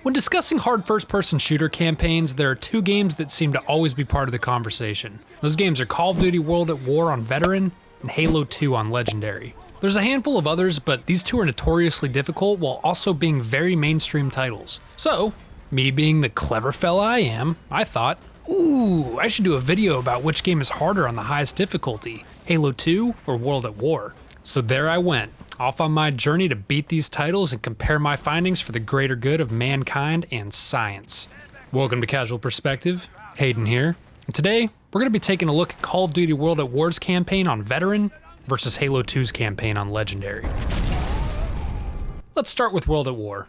When discussing hard first-person shooter campaigns, there are two games that seem to always be part of the conversation. Those games are Call of Duty World at War on Veteran and Halo 2 on Legendary. There's a handful of others, but these two are notoriously difficult while also being very mainstream titles. So, me being the clever fella I am, I thought, ooh, I should do a video about which game is harder on the highest difficulty, Halo 2 or World at War. So there I went, off on my journey to beat these titles and compare my findings for the greater good of mankind and science. Welcome to Casual Perspective, Hayden here. And today, we're going to be taking a look at Call of Duty World at War's campaign on Veteran versus Halo 2's campaign on Legendary. Let's start with World at War.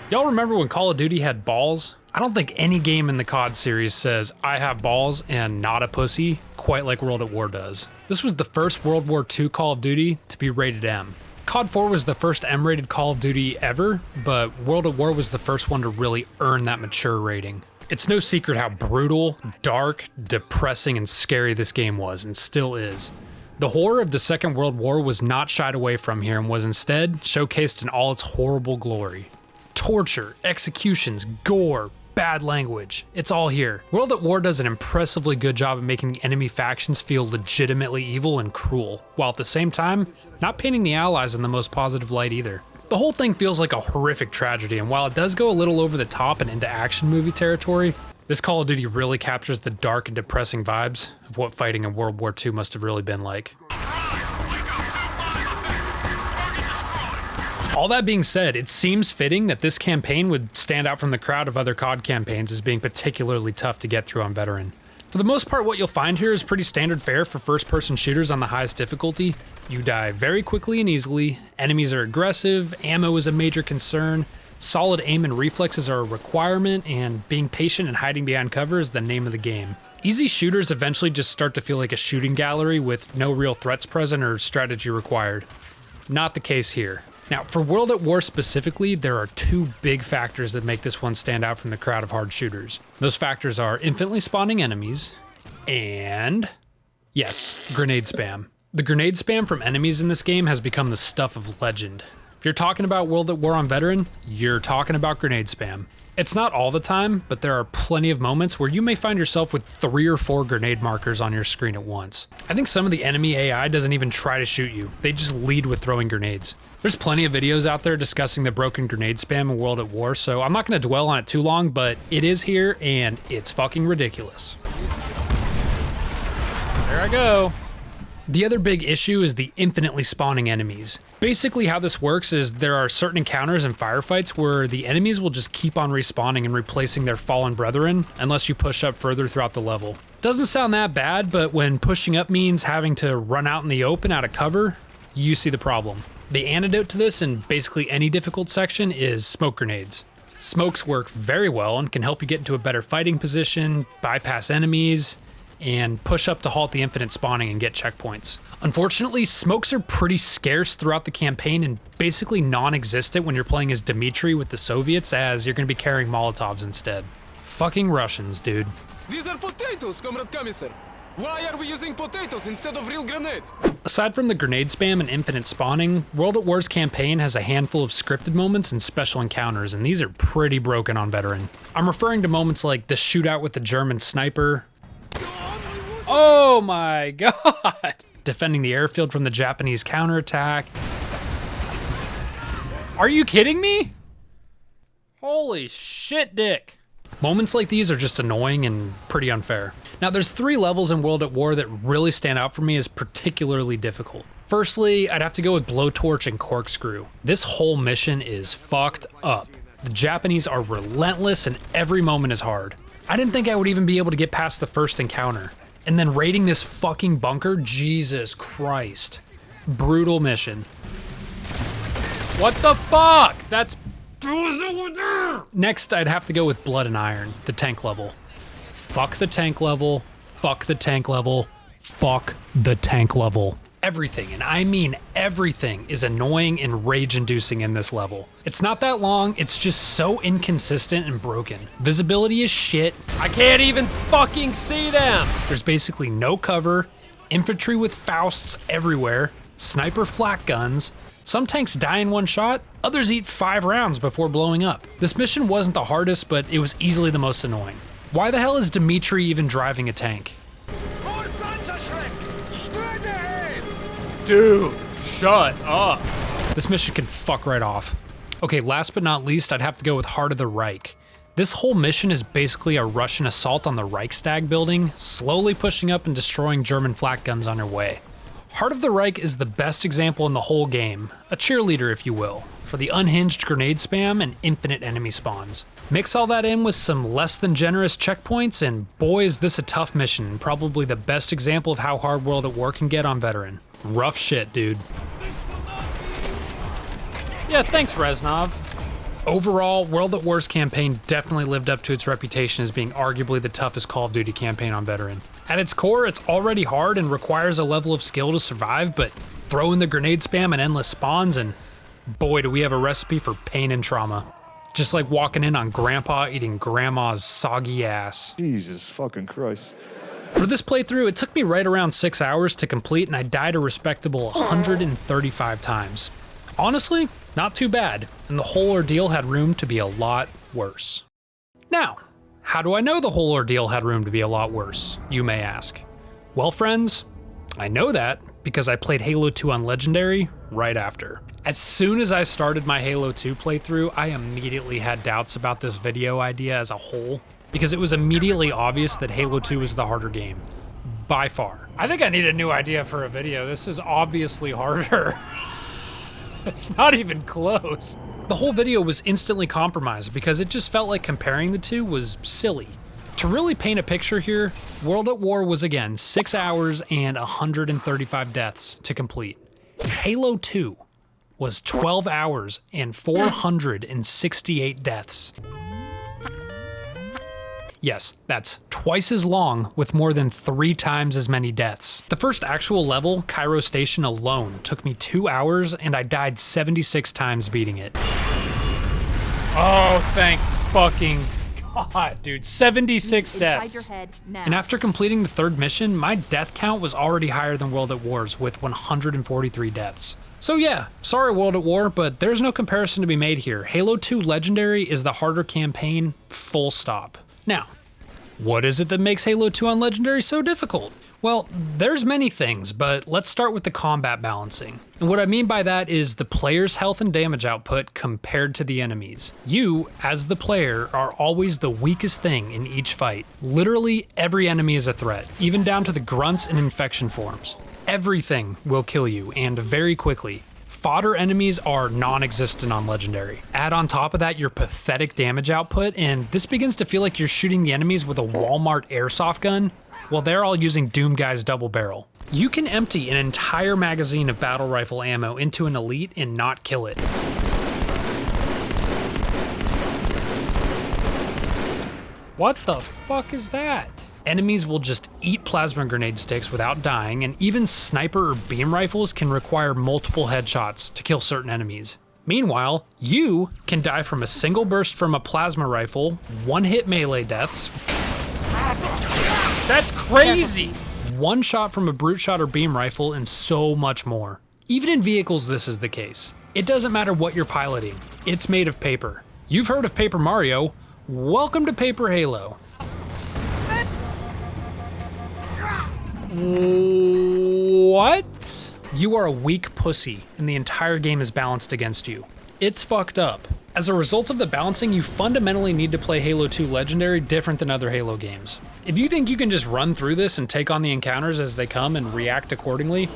Y'all remember when Call of Duty had balls? I don't think any game in the COD series says, I have balls and not a pussy, quite like World at War does. This was the first World War II Call of Duty to be rated M. COD 4 was the first M-rated Call of Duty ever, but World at War was the first one to really earn that mature rating. It's no secret how brutal, dark, depressing, and scary this game was, and still is. The horror of the Second World War was not shied away from here and was instead showcased in all its horrible glory. Torture, executions, gore, bad language, it's all here. World at War does an impressively good job of making the enemy factions feel legitimately evil and cruel, while at the same time, not painting the allies in the most positive light either. The whole thing feels like a horrific tragedy, and while it does go a little over the top and into action movie territory, this Call of Duty really captures the dark and depressing vibes of what fighting in World War II must have really been like. All that being said, it seems fitting that this campaign would stand out from the crowd of other COD campaigns as being particularly tough to get through on Veteran. For the most part, what you'll find here is pretty standard fare for first-person shooters on the highest difficulty. You die very quickly and easily, enemies are aggressive, ammo is a major concern, solid aim and reflexes are a requirement, and being patient and hiding behind cover is the name of the game. Easy shooters eventually just start to feel like a shooting gallery with no real threats present or strategy required. Not the case here. Now, for World at War specifically, there are two big factors that make this one stand out from the crowd of hard shooters. Those factors are infinitely spawning enemies and, yes, grenade spam. The grenade spam from enemies in this game has become the stuff of legend. If you're talking about World at War on Veteran, you're talking about grenade spam. It's not all the time, but there are plenty of moments where you may find yourself with 3 or 4 grenade markers on your screen at once. I think some of the enemy AI doesn't even try to shoot you, they just lead with throwing grenades. There's plenty of videos out there discussing the broken grenade spam in World at War, so I'm not going to dwell on it too long, but it is here and it's fucking ridiculous. There I go. The other big issue is the infinitely spawning enemies. Basically how this works is there are certain encounters and firefights where the enemies will just keep on respawning and replacing their fallen brethren unless you push up further throughout the level. Doesn't sound that bad, but when pushing up means having to run out in the open out of cover, you see the problem. The antidote to this in basically any difficult section is smoke grenades. Smokes work very well and can help you get into a better fighting position, bypass enemies, and push up to halt the infinite spawning and get checkpoints. Unfortunately, smokes are pretty scarce throughout the campaign and basically non-existent when you're playing as Dmitri with the Soviets, as you're going to be carrying Molotovs instead. Fucking Russians, dude. These are potatoes, Comrade Commissar. Why are we using potatoes instead of real grenades? Aside from the grenade spam and infinite spawning, World at War's campaign has a handful of scripted moments and special encounters, and these are pretty broken on Veteran. I'm referring to moments like the shootout with the German sniper. Oh my god! Defending the airfield from the Japanese counterattack. Are you kidding me? Holy shit, dick. Moments like these are just annoying and pretty unfair. Now, there's 3 levels in World at War that really stand out for me as particularly difficult. Firstly, I'd have to go with Blowtorch and Corkscrew. This whole mission is fucked up. The Japanese are relentless and every moment is hard. I didn't think I would even be able to get past the first encounter. And then raiding this fucking bunker, Jesus Christ. Brutal mission. What the fuck? That's... Next, I'd have to go with Blood and Iron, the tank level. Fuck the tank level, fuck the tank level, fuck the tank level. Everything, and I mean everything, is annoying and rage-inducing in this level. It's not that long, it's just so inconsistent and broken. Visibility is shit. I can't even fucking see them! There's basically no cover, infantry with Fausts everywhere, sniper flak guns, Some tanks die in one shot, others eat 5 rounds before blowing up. This mission wasn't the hardest, but it was easily the most annoying. Why the hell is Dimitri even driving a tank? Dude, shut up. This mission can fuck right off. Okay, last but not least, I'd have to go with Heart of the Reich. This whole mission is basically a Russian assault on the Reichstag building, slowly pushing up and destroying German flak guns on their way. Heart of the Reich is the best example in the whole game, a cheerleader if you will, for the unhinged grenade spam and infinite enemy spawns. Mix all that in with some less than generous checkpoints and boy is this a tough mission, probably the best example of how hard World at War can get on Veteran. Rough shit, dude. Yeah, thanks, Reznov. Overall, World at War's campaign definitely lived up to its reputation as being arguably the toughest Call of Duty campaign on Veteran. At its core, it's already hard and requires a level of skill to survive, but throw in the grenade spam and endless spawns and boy do we have a recipe for pain and trauma. Just like walking in on Grandpa eating Grandma's soggy ass. Jesus fucking Christ. For this playthrough, it took me right around 6 hours to complete and I died a respectable 135 times. Honestly, not too bad, and the whole ordeal had room to be a lot worse. Now, how do I know the whole ordeal had room to be a lot worse, you may ask? Well friends, I know that because I played Halo 2 on Legendary right after. As soon as I started my Halo 2 playthrough, I immediately had doubts about this video idea as a whole, because it was immediately obvious that Halo 2 was the harder game, by far. I think I need a new idea for a video. This is obviously harder. It's not even close. The whole video was instantly compromised because it just felt like comparing the two was silly. To really paint a picture here, World at War was again 6 hours and 135 deaths to complete. Halo 2 was 12 hours and 468 deaths. Yes, that's twice as long with more than 3 times as many deaths. The first actual level, Cairo Station alone, took me 2 hours and I died 76 times beating it. Oh, thank fucking God, dude. 76 deaths. And after completing the 3rd mission, my death count was already higher than World at War's with 143 deaths. So yeah, sorry World at War, but there's no comparison to be made here. Halo 2 Legendary is the harder campaign, full stop. Now, what is it that makes Halo 2 on Legendary so difficult? Well, there's many things, but let's start with the combat balancing. And what I mean by that is the player's health and damage output compared to the enemies. You, as the player, are always the weakest thing in each fight. Literally every enemy is a threat, even down to the grunts and infection forms. Everything will kill you, and very quickly. Fodder enemies are non-existent on Legendary. Add on top of that your pathetic damage output, and this begins to feel like you're shooting the enemies with a Walmart airsoft gun, while they're all using Doom Guy's double barrel. You can empty an entire magazine of battle rifle ammo into an elite and not kill it. What the fuck is that? Enemies will just eat plasma grenade sticks without dying, and even sniper or beam rifles can require multiple headshots to kill certain enemies. Meanwhile, you can die from a single burst from a plasma rifle, 1-hit melee deaths. That's crazy! 1 shot from a brute shot or beam rifle, and so much more. Even in vehicles, this is the case. It doesn't matter what you're piloting, it's made of paper. You've heard of Paper Mario, welcome to Paper Halo. What? You are a weak pussy, and the entire game is balanced against you. It's fucked up. As a result of the balancing, you fundamentally need to play Halo 2 Legendary different than other Halo games. If you think you can just run through this and take on the encounters as they come and react accordingly,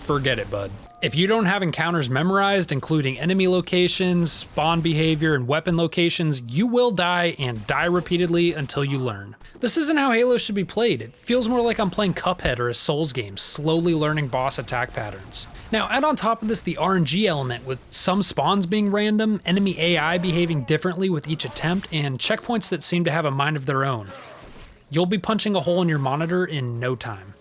forget it, bud. If you don't have encounters memorized, including enemy locations, spawn behavior, and weapon locations, you will die and die repeatedly until you learn. This isn't how Halo should be played. It feels more like I'm playing Cuphead or a Souls game, slowly learning boss attack patterns. Now, add on top of this the RNG element, with some spawns being random, enemy AI behaving differently with each attempt, and checkpoints that seem to have a mind of their own. You'll be punching a hole in your monitor in no time.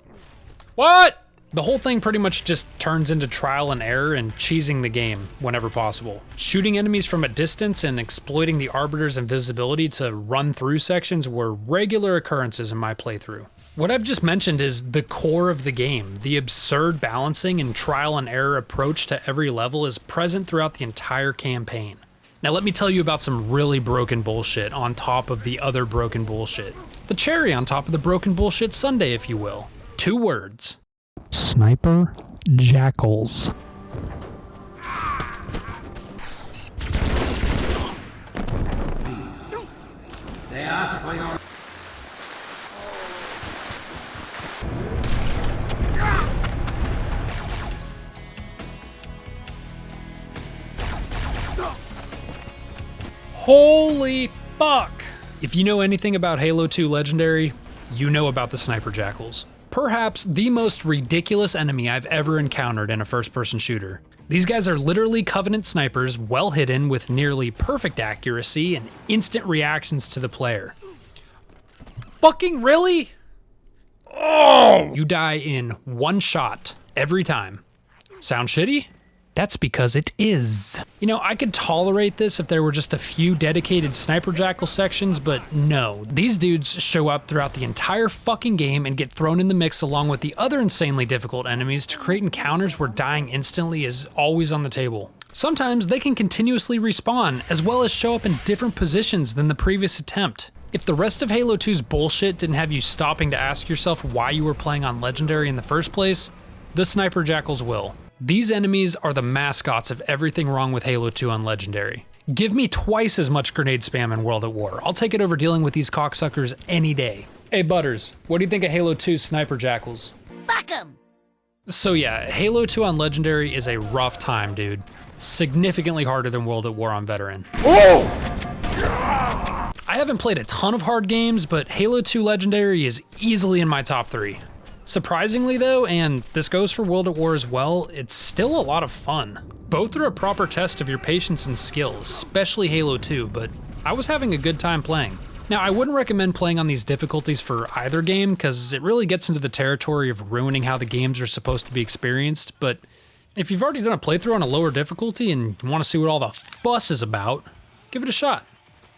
What? The whole thing pretty much just turns into trial and error and cheesing the game whenever possible. Shooting enemies from a distance and exploiting the Arbiter's invisibility to run through sections were regular occurrences in my playthrough. What I've just mentioned is the core of the game. The absurd balancing and trial and error approach to every level is present throughout the entire campaign. Now let me tell you about some really broken bullshit on top of the other broken bullshit. The cherry on top of the broken bullshit sundae, if you will. 2 words. Sniper jackals. Holy fuck! If you know anything about Halo 2 Legendary, you know about the sniper jackals. Perhaps the most ridiculous enemy I've ever encountered in a first-person shooter. These guys are literally Covenant snipers, well hidden with nearly perfect accuracy and instant reactions to the player. Fucking really? Oh! You die in 1 shot every time. Sound shitty? That's because it is. You know, I could tolerate this if there were just a few dedicated sniper jackal sections, but no. These dudes show up throughout the entire fucking game and get thrown in the mix along with the other insanely difficult enemies to create encounters where dying instantly is always on the table. Sometimes they can continuously respawn, as well as show up in different positions than the previous attempt. If the rest of Halo 2's bullshit didn't have you stopping to ask yourself why you were playing on Legendary in the first place, the sniper jackals will. These enemies are the mascots of everything wrong with Halo 2 on Legendary. Give me twice as much grenade spam in World at War. I'll take it over dealing with these cocksuckers any day. Hey Butters, what do you think of Halo 2's sniper jackals? Fuck 'em! So yeah, Halo 2 on Legendary is a rough time, dude. Significantly harder than World at War on Veteran. Oh! I haven't played a ton of hard games, but Halo 2 Legendary is easily in my top 3. Surprisingly though, and this goes for World at War as well, it's still a lot of fun. Both are a proper test of your patience and skill, especially Halo 2, but I was having a good time playing. Now I wouldn't recommend playing on these difficulties for either game, because it really gets into the territory of ruining how the games are supposed to be experienced, but if you've already done a playthrough on a lower difficulty and you want to see what all the fuss is about, give it a shot.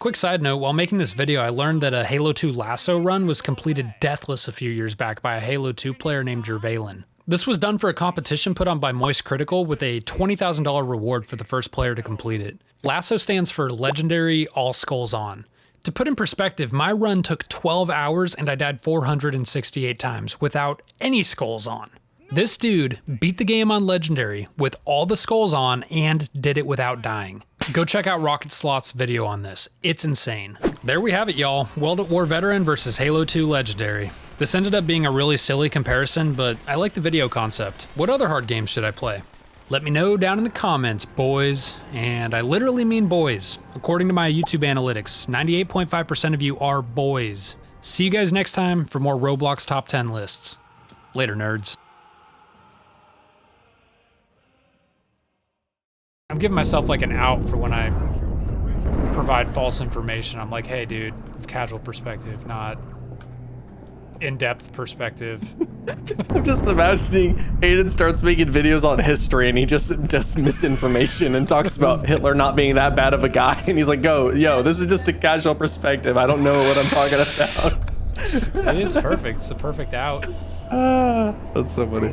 Quick side note, while making this video, I learned that a Halo 2 Laso run was completed deathless a few years back by a Halo 2 player named Jervalin. This was done for a competition put on by Moist Critical with a $20,000 reward for the first player to complete it. Laso stands for Legendary All Skulls On. To put in perspective, my run took 12 hours and I died 468 times without any skulls on. This dude beat the game on Legendary with all the skulls on and did it without dying. Go check out Rocket Sloth's video on this. It's insane. There we have it, y'all. World at War Veteran versus Halo 2 Legendary. This ended up being a really silly comparison, but I like the video concept. What other hard games should I play? Let me know down in the comments, boys. And I literally mean boys. According to my YouTube analytics, 98.5% of you are boys. See you guys next time for more Roblox Top 10 lists. Later, nerds. I'm giving myself like an out for when I provide false information. I'm like, hey dude, it's casual perspective, not in-depth perspective. I'm just imagining Aiden starts making videos on history and he just misinformation and talks about Hitler not being that bad of a guy. And he's like, yo, this is just a casual perspective. I don't know what I'm talking about. It's perfect. It's the perfect out. That's so funny.